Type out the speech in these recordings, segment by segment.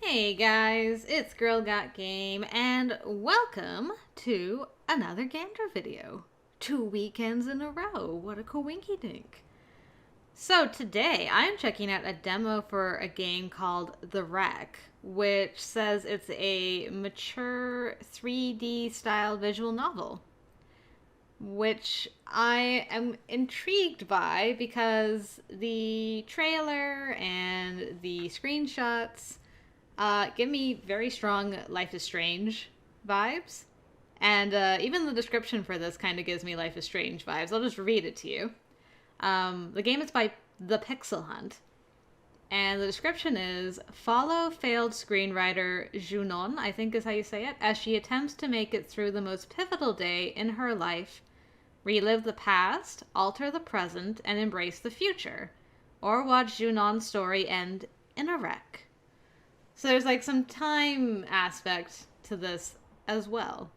Hey guys, it's Girl Got Game, and welcome to another Gander video. 2 weekends in a row, what a coinky dink. So today, I'm checking out a demo for a game called The Wreck, which says it's a mature 3D style visual novel. Which I am intrigued by because the trailer and the screenshots give me very strong Life is Strange vibes. And even the description for this kind of gives me Life is Strange vibes. I'll just read it to you. The game is by The Pixel Hunt. And the description is, follow failed screenwriter Junon, I think is how you say it, as she attempts to make it through the most pivotal day in her life, relive the past, alter the present, and embrace the future. Or watch Junon's story end in a wreck. So there's like some time aspect to this as well,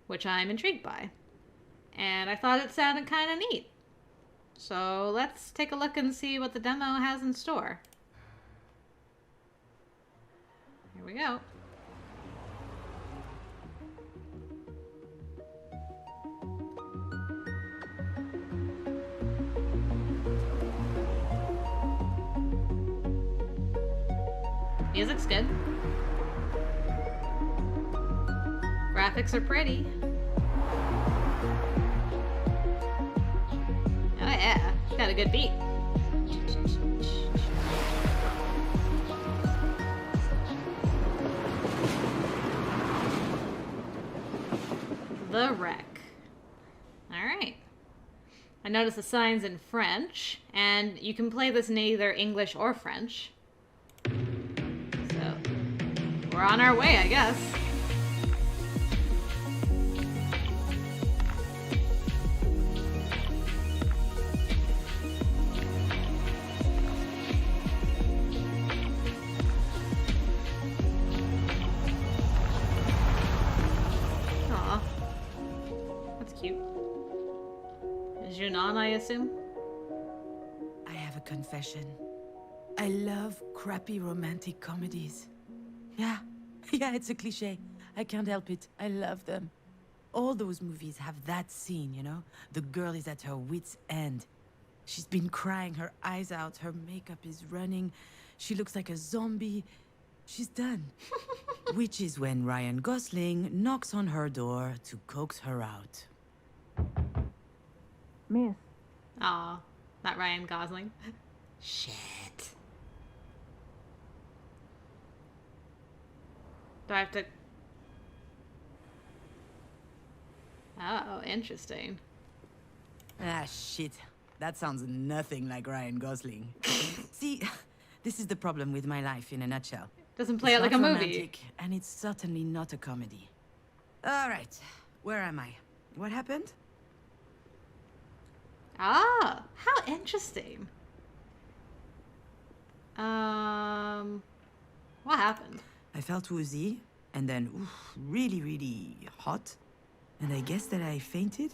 which I'm intrigued by. And I thought it sounded kind of neat. So let's take a look and see what the demo has in store. Here we go. Music's good. Graphics are pretty. Oh yeah, it's got a good beat. The Wreck. Alright. I noticed the signs in French, and you can play this in either English or French. So, we're on our way, I guess. Aw. That's cute. Junon, I assume? I have a confession. I love crappy romantic comedies. Yeah, it's a cliche. I can't help it. I love them. All those movies have that scene, you know? The girl is at her wit's end. She's been crying her eyes out. Her makeup is running. She looks like a zombie. She's done. Which is when Ryan Gosling knocks on her door to coax her out. Miss. Aw, not Ryan Gosling. Shit. Do I have to... Oh, interesting. Ah, shit. That sounds nothing like Ryan Gosling. See, this is the problem with my life in a nutshell. Doesn't play It's it like a not movie. romantic, and it's certainly not a comedy. All right, where am I? What happened? Ah, how interesting. What happened? I felt woozy, and then oof, really, really hot. And I guess that I fainted?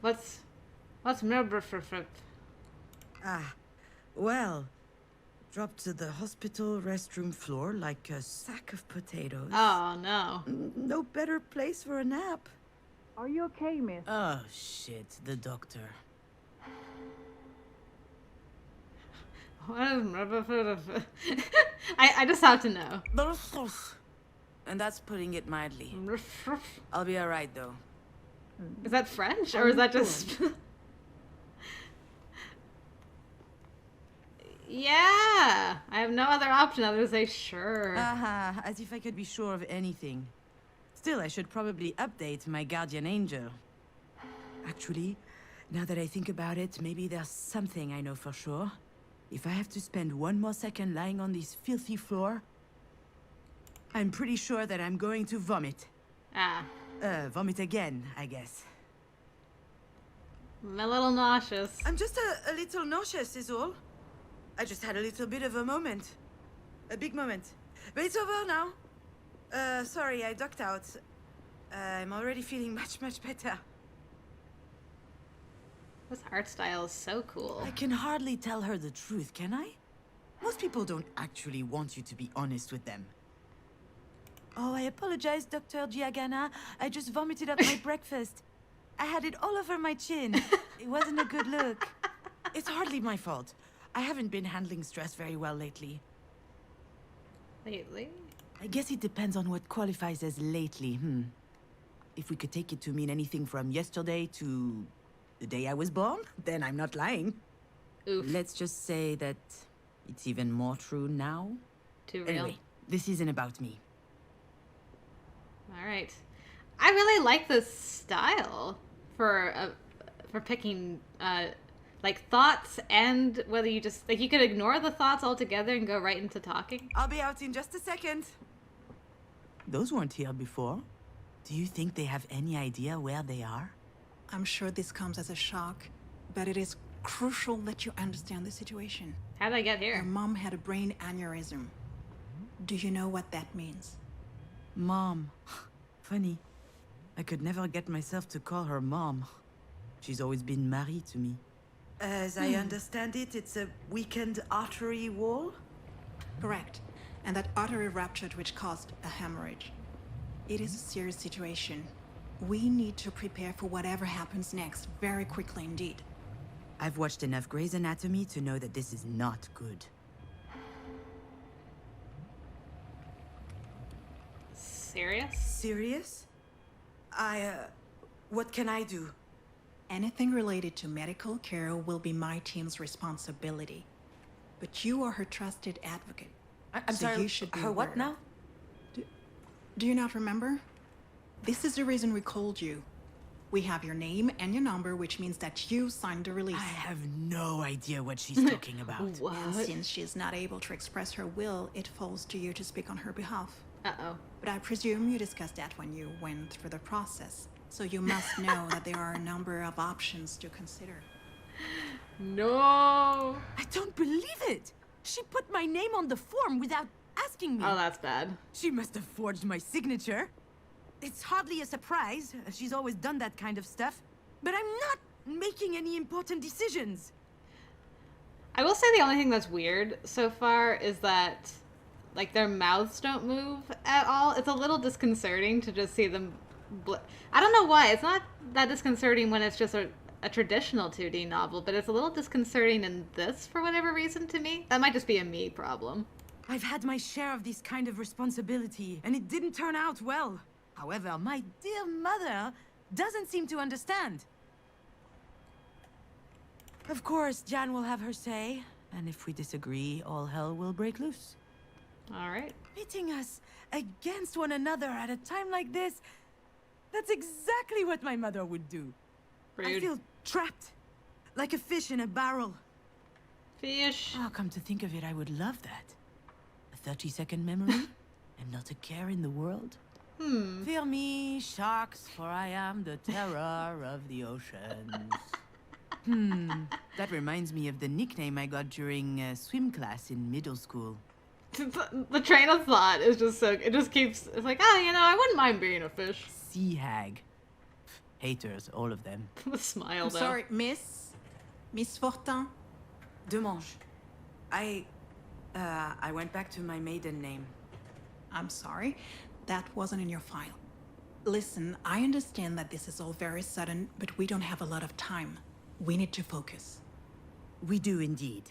What's Ah, well, dropped to the hospital restroom floor like a sack of potatoes. Oh, no. No better place for a nap. Are you okay, miss? Oh, shit, the doctor. I just have to know. And that's putting it mildly. I'll be alright, though. Is that French, or is that just... Yeah, I have no other option other than to say sure. Aha, as if I could be sure of anything. Still, I should probably update my guardian angel. Actually, now that I think about it, maybe there's something I know for sure. If I have to spend one more second lying on this filthy floor, I'm pretty sure that I'm going to vomit. Ah, Vomit again, I guess. I'm a little nauseous. I'm just a little nauseous is all. I just had a little bit of a moment. A big moment. But it's over now. Sorry, I ducked out. I'm already feeling much better. This art style is so cool. I can hardly tell her the truth, can I? Most people don't actually want you to be honest with them. Oh, I apologize, Dr. Giagana. I just vomited up my breakfast. I had it all over my chin. It wasn't a good look. It's hardly my fault. I haven't been handling stress very well lately. Lately? I guess it depends on what qualifies as lately, If we could take it to mean anything from yesterday to the day I was born, then I'm not lying. Oof. Let's just say that it's even more true now. Too real. Anyway, this isn't about me. All right. I really like this style for picking like thoughts, and whether you just like you could ignore the thoughts altogether and go right into talking. I'll be out in just a second. Those weren't here before. Do you think they have any idea where they are? I'm sure this comes as a shock, but it is crucial that you understand the situation. How did I get Your here? mom had a brain aneurysm. Do you know what that means? Mom. Funny. I could never get myself to call her mom. She's always been married to me. As I understand it, it's a weakened artery wall? Correct. And that artery ruptured, which caused a hemorrhage. It is a serious situation. We need to prepare for whatever happens next, very quickly indeed. I've watched enough Grey's Anatomy to know that this is not good. Serious? Serious? What can I do? Anything related to medical care will be my team's responsibility. But you are her trusted advocate. I'm So sorry, you should be her what aware. now? Do you not remember? This is the reason we called you. We have your name and your number, which means that you signed the release. I have no idea what she's talking about. And What? since she is not able to express her will, it falls to you to speak on her behalf. Uh-oh. But I presume you discussed that when you went through the process. So you must know that there are a number of options to consider. No. I don't believe it! She put my name on the form without asking me. Oh, that's bad. She must have forged my signature. It's hardly a surprise. She's always done that kind of stuff. But I'm not making any important decisions. I will say the only thing that's weird so far is that, like, their mouths don't move at all. It's a little disconcerting to just see them. I don't know why. It's not that disconcerting when it's just a traditional 2D novel, but it's a little disconcerting in this for whatever reason to me. That might just be a me problem. I've had my share of this kind of responsibility, and it didn't turn out well. However, my dear mother doesn't seem to understand. Of course, Jan will have her say, and if we disagree, all hell will break loose. All right. Pitting us against one another at a time like this, that's exactly what my mother would do. I Rude. feel trapped, like a fish in a barrel. Fish. Oh, come to think of it, I would love that. A 30-second memory, and not a care in the world. Fear me, sharks, for I am the terror of the oceans. That reminds me of the nickname I got during swim class in middle school. The train of thought is just so. It just keeps. It's like, oh, I wouldn't mind being a fish. Sea hag. Haters, all of them. The smile, I'm though. sorry, Miss Fortin. Demange. I went back to my maiden name. I'm sorry. That wasn't in your file. Listen, I understand that this is all very sudden, but we don't have a lot of time. We need to focus. We do indeed.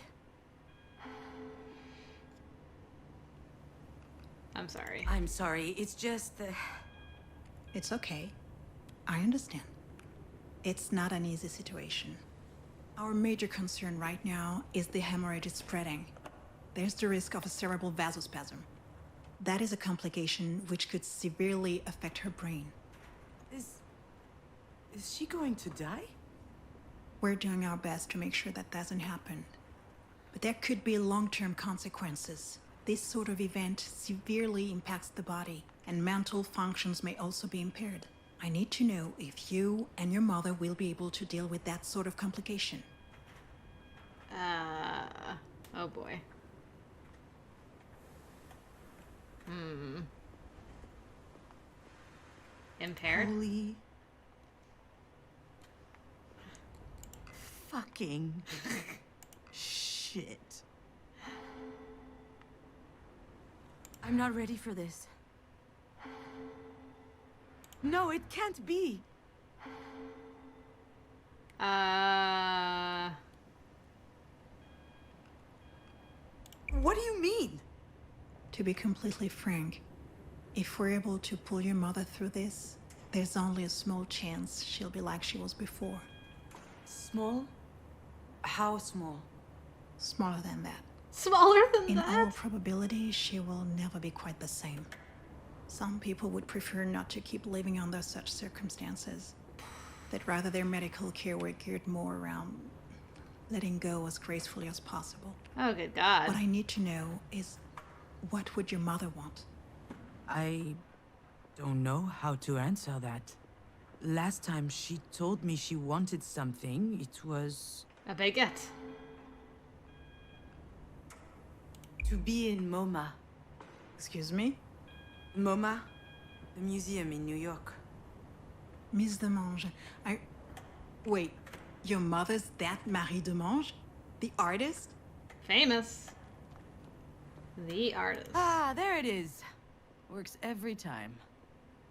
I'm sorry. I'm sorry, it's just... It's okay. I understand. It's not an easy situation. Our major concern right now is the hemorrhage is spreading. There's the risk of a cerebral vasospasm. That is a complication which could severely affect her brain. Is she going to die? We're doing our best to make sure that doesn't happen. But there could be long-term consequences. This sort of event severely impacts the body, and mental functions may also be impaired. I need to know if you and your mother will be able to deal with that sort of complication. Oh boy. Impaired? Holy... fucking shit. I'm not ready for this. No, it can't be. What do you mean? To be completely frank, if we're able to pull your mother through this, there's only a small chance she'll be like she was before. Small? How small? Smaller than that. Smaller than In all that? probability, she will never be quite the same. Some people would prefer not to keep living under such circumstances. That rather their medical care were geared more around letting go as gracefully as possible. Oh, good God. What I need to know is, what would your mother want? I don't know how to answer that. Last time she told me she wanted something, it was A baguette. to be in MoMA. Excuse me? MoMA? The museum in New York. Miss Demange, Wait, your mother's that Marie Demange? The artist? Famous. The artist. Ah, there it is. Works every time.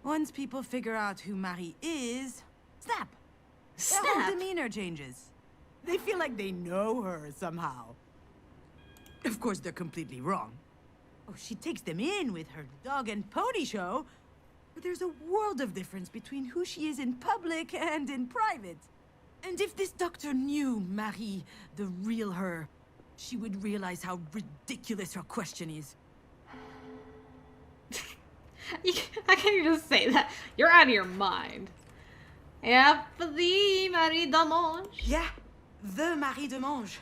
Once people figure out who Marie is, snap! Their whole Snap. demeanor changes. They feel like they know her somehow. Of course, they're completely wrong. Oh, she takes them in with her dog and pony show. But there's a world of difference between who she is in public and in private. And if this doctor knew Marie, the real her, she would realize how ridiculous her question is. How can you just say that? You're out of your mind. Yep, the Marie Damonge. Yeah, the Marie Demange.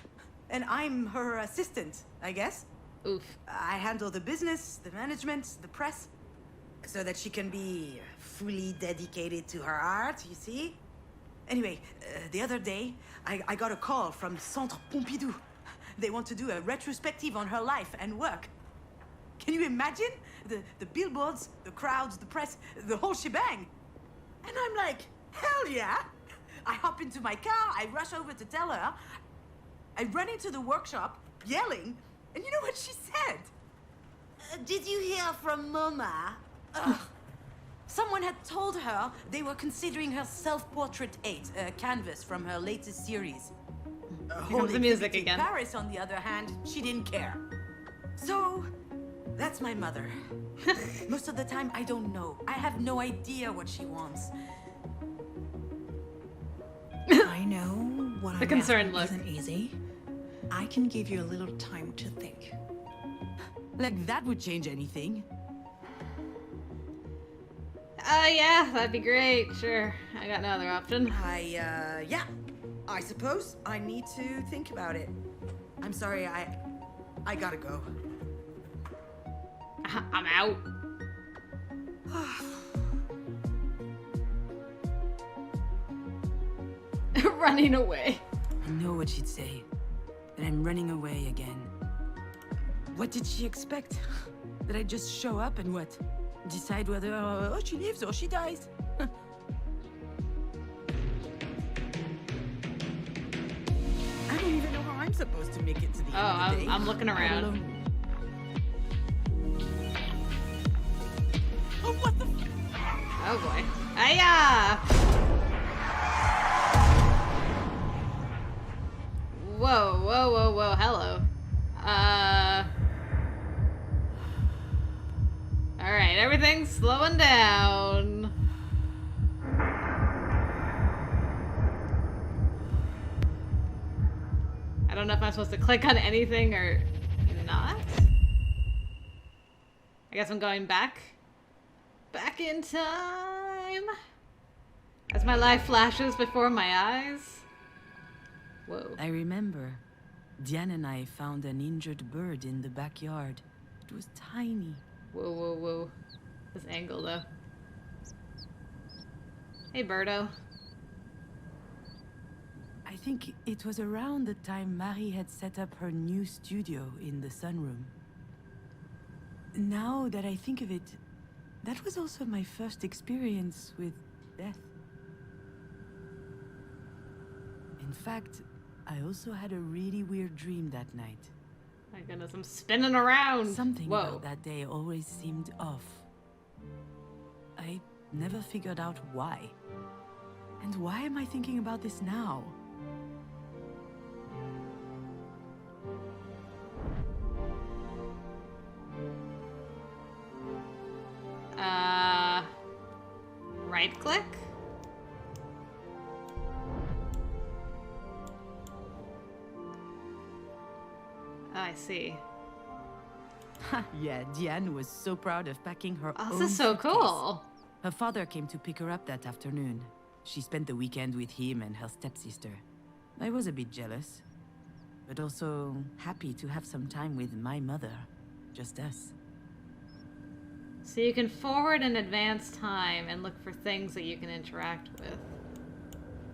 And I'm her assistant, I guess. Oof. I handle the business, the management, the press, so that she can be fully dedicated to her art, you see? Anyway, the other day, I got a call from Centre Pompidou. They want to do a retrospective on her life and work. Can you imagine? The billboards, the crowds, the press, the whole shebang. And I'm like, hell yeah! I hop into my car, I rush over to tell her. I run into the workshop, yelling, and you know what she said? Did you hear from Mama? Ugh. Someone had told her they were considering her self-portrait 8, a canvas from her latest series. Here comes the music in again. Paris, on the other hand, she didn't care. So, that's my mother. Most of the time, I don't know. I have no idea what she wants. I know what The I'm concerned asking look. isn't easy. I can give you a little time to think. Like that would change anything. Yeah, that'd be great. Sure. I got no other option. Yeah. I suppose I need to think about it. I'm sorry, I gotta go. I'm out. Running away. I know what she'd say. That I'm running away again. What did she expect? That I just show up and what? Decide whether she lives or she dies? I don't even know how I'm supposed to make it to the Oh, end of the day. I'm looking Let around. alone- Oh, what the? Oh boy. Hiya! Whoa, whoa, whoa, whoa, hello. Alright, everything's slowing down. I don't know if I'm supposed to click on anything or not. I guess I'm going back in time as my life flashes before my eyes. Whoa. I remember. Diane and I found an injured bird in the backyard. It was tiny. Whoa, whoa, whoa. This angle, though. Hey, Birdo. I think it was around the time Marie had set up her new studio in the sunroom. Now that I think of it, that was also my first experience with death. In fact, I also had a really weird dream that night. My goodness, I'm spinning around. Something Whoa. about that day always seemed off. I never figured out why. And why am I thinking about this now? Right click? I see. Yeah, Diane was so proud of packing her Oh, own this is so suitcase. cool. Her father came to pick her up that afternoon. She spent the weekend with him and her stepsister. I was a bit jealous, but also happy to have some time with my mother. Just us. So you can forward and advance time and look for things that you can interact with.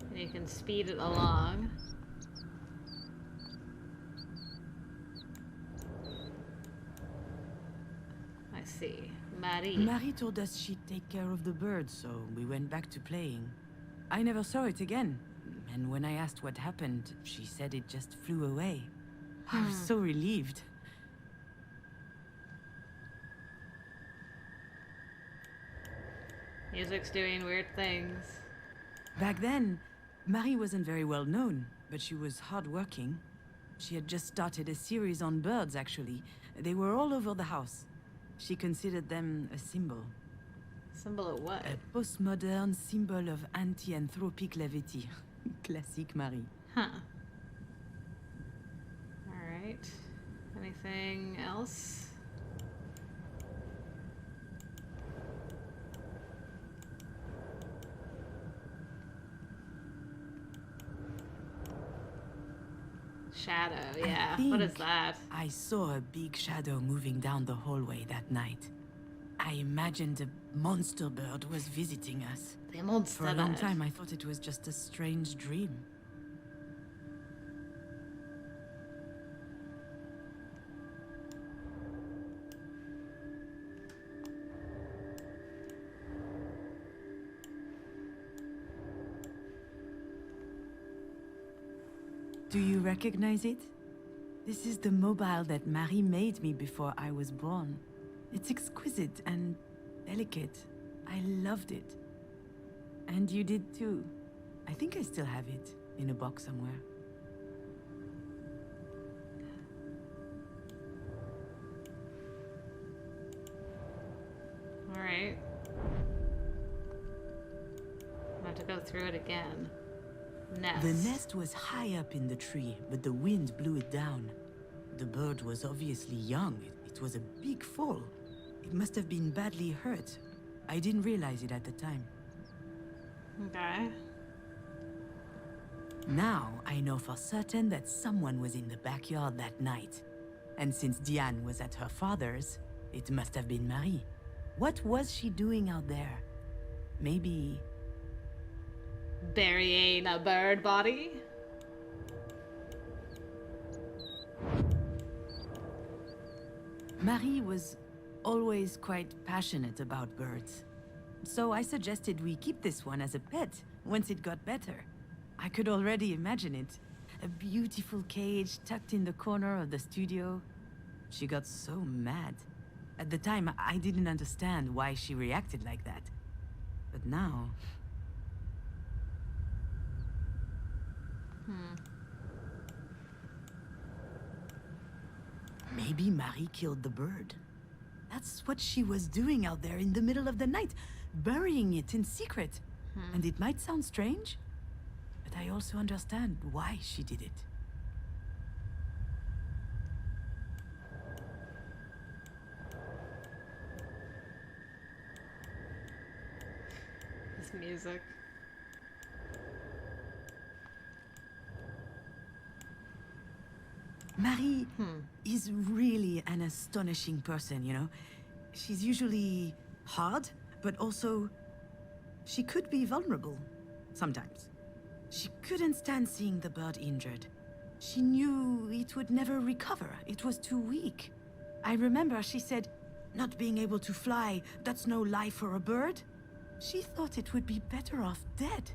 And you can speed it along. I see. Marie. Marie told us she'd take care of the bird, so we went back to playing. I never saw it again, and when I asked what happened, she said it just flew away. I was so relieved. Music's doing weird things. Back then, Marie wasn't very well known, but she was hardworking. She had just started a series on birds, actually. They were all over the house. She considered them a symbol. Symbol of what? A postmodern symbol of anti-anthropic levity. Classic Marie. Huh. Alright. Anything else? Shadow, yeah. What is think that? I saw a big shadow moving down the hallway that night. I imagined a monster bird was visiting us. The monster For a long bird. time, I thought it was just a strange dream. Do you recognize it? This is the mobile that Marie made me before I was born. It's exquisite and delicate. I loved it. And you did too. I think I still have it in a box somewhere. Alright. I'm going to go through it again. Nest. The nest was high up in the tree, but the wind blew it down. The bird was obviously young. It was a big fall. It must have been badly hurt. I didn't realize it at the time. Okay. Now I know for certain that someone was in the backyard that night. And since Diane was at her father's, it must have been Marie. What was she doing out there? Maybe... Burying a bird body? Marie was always quite passionate about birds. So I suggested we keep this one as a pet once it got better. I could already imagine it. A beautiful cage tucked in the corner of the studio. She got so mad. At the time, I didn't understand why she reacted like that. But now... Maybe Marie killed the bird. That's what she was doing out there in the middle of the night, burying it in secret. And it might sound strange, but I also understand why she did it. This music. Marie is really an astonishing person, you know? She's usually hard, but also... she could be vulnerable, sometimes. She couldn't stand seeing the bird injured. She knew it would never recover. It was too weak. I remember she said, "Not being able to fly, that's no life for a bird." She thought it would be better off dead.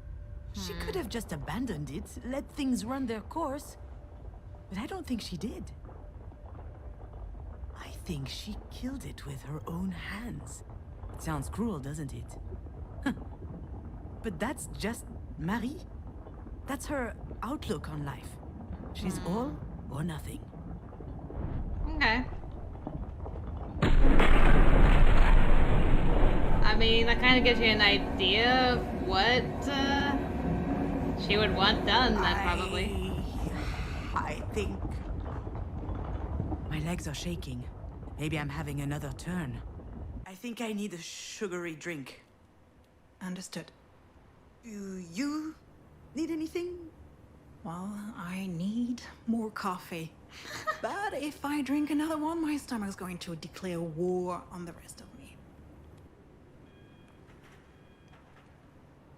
She could have just abandoned it, let things run their course. But I don't think she did. I think she killed it with her own hands. It sounds cruel, doesn't it? Huh. But that's just Marie. That's her outlook on life. She's all or nothing. Okay. I mean, that kind of gives you an idea of what she would want done, then, probably. I think... My legs are shaking. Maybe I'm having another turn. I think I need a sugary drink. Understood. Do you need anything? Well, I need more coffee. But if I drink another one, my stomach's going to declare war on the rest of me.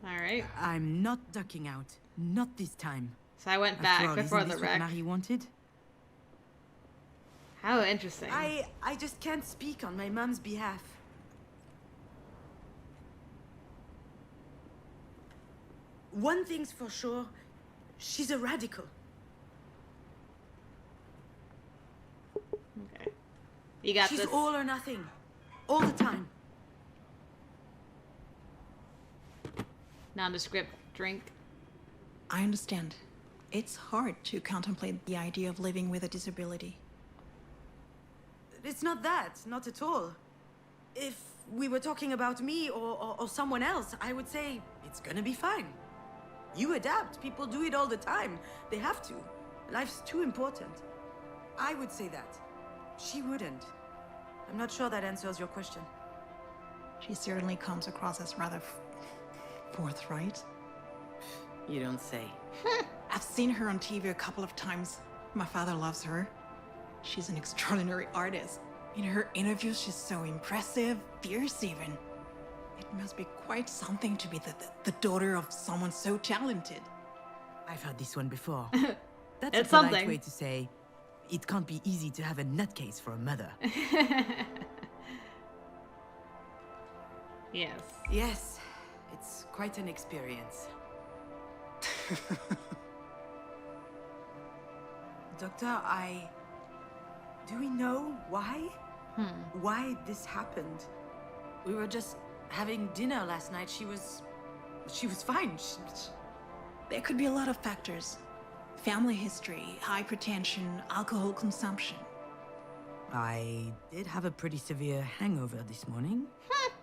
All right. I'm not ducking out. Not this time. So I went After back all, before isn't the this what wreck. Marie wanted? How interesting. I just can't speak on my mom's behalf. One thing's for sure, she's a radical. Okay. You got She's this. all or nothing. All the time. Nondescript drink. I understand. It's hard to contemplate the idea of living with a disability. It's not that, not at all. If we were talking about me or someone else, I would say it's gonna be fine. You adapt. People do it all the time. They have to. Life's too important. I would say that. She wouldn't. I'm not sure that answers your question. She certainly comes across as rather forthright. You don't say. I've seen her on TV a couple of times. My father loves her. She's an extraordinary artist. In her interviews, she's so impressive, fierce even. It must be quite something to be the daughter of someone so talented. I've heard this one before. That's It's a polite something. way to say it can't be easy to have a nutcase for a mother. Yes. Yes, it's quite an experience. Doctor, do we know why? Why this happened? We were just having dinner last night. She was fine. There could be a lot of factors. Family history, hypertension, alcohol consumption. I did have a pretty severe hangover this morning.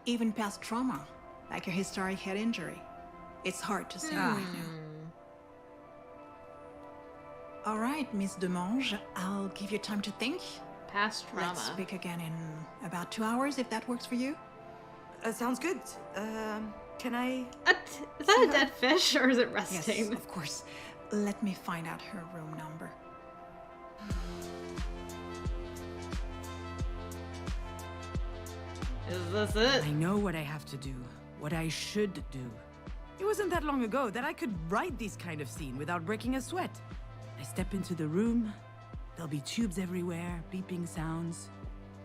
Even past trauma, like a historic head injury. It's hard to say right now. All right, Miss Demange, I'll give you time to think. Past trauma. Let's speak again in about 2 hours, if that works for you. Sounds good. Can I? Is that a dead fish or is it Yes, resting? of course. Let me find out her room number. Is this it? I know what I have to do. What I should do. It wasn't that long ago that I could write this kind of scene without breaking a sweat. I step into the room. There'll be tubes everywhere, beeping sounds.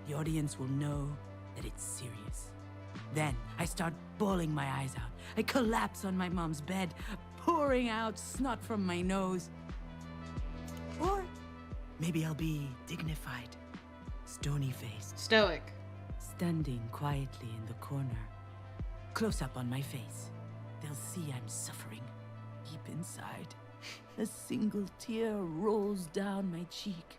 The audience will know that it's serious. Then I start bawling my eyes out. I collapse on my mom's bed, pouring out snot from my nose. Or maybe I'll be dignified, stony-faced, Stoic. standing quietly in the corner. Close up on my face. They'll see I'm suffering. Deep inside, a single tear rolls down my cheek.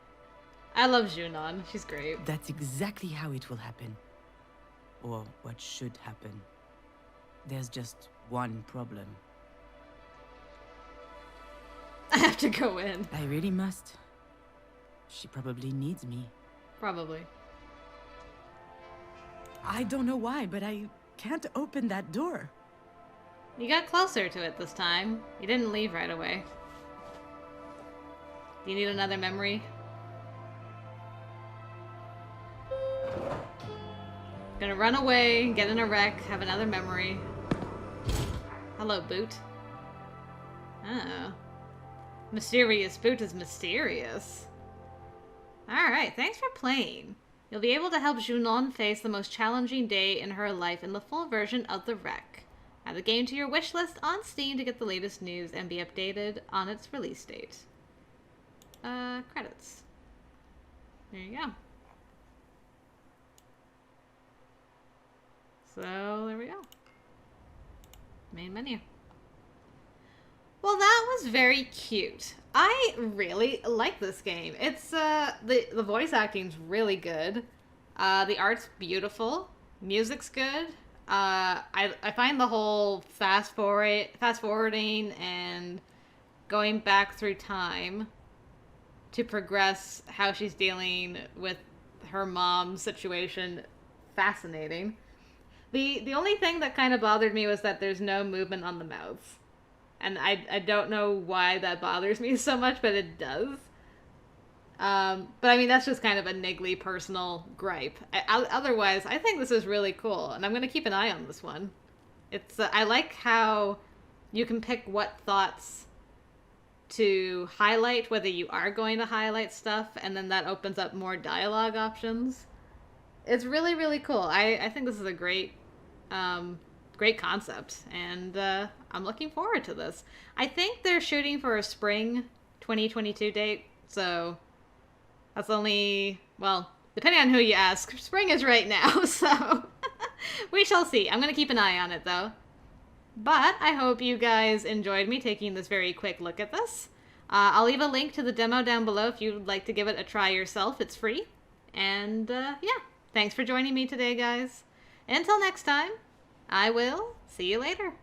I love Junon. She's great. That's exactly how it will happen. Or what should happen. There's just one problem. I have to go in. I really must. She probably needs me. Probably. I don't know why, but I can't open that door. You got closer to it this time. You didn't leave right away. Do you need another memory? Gonna run away, get in a wreck, have another memory. Hello, Boot. Oh. Mysterious Boot is mysterious. Alright, thanks for playing. You'll be able to help Junon face the most challenging day in her life in the full version of the wreck. Add the game to your wish list on Steam to get the latest news and be updated on its release date. Credits. There you go. So, there we go. Main menu. Well, that was very cute. I really like this game. It's, the voice acting's really good. The art's beautiful. Music's good. I find the whole fast forwarding and going back through time to progress how she's dealing with her mom's situation fascinating. The only thing that kind of bothered me was that there's no movement on the mouths. And I don't know why that bothers me so much, but it does. But I mean, that's just kind of a niggly personal gripe. Otherwise, I think this is really cool, and I'm going to keep an eye on this one. It's I like how you can pick what thoughts to highlight, whether you are going to highlight stuff, and then that opens up more dialogue options. It's really, really cool. I think this is a great concept, and I'm looking forward to this. I think they're shooting for a spring 2022 date, so that's only, well, depending on who you ask, spring is right now, so we shall see. I'm going to keep an eye on it, though. But I hope you guys enjoyed me taking this very quick look at this. I'll leave a link to the demo down below if you'd like to give it a try yourself. It's free. And, yeah, thanks for joining me today, guys. Until next time, I will see you later.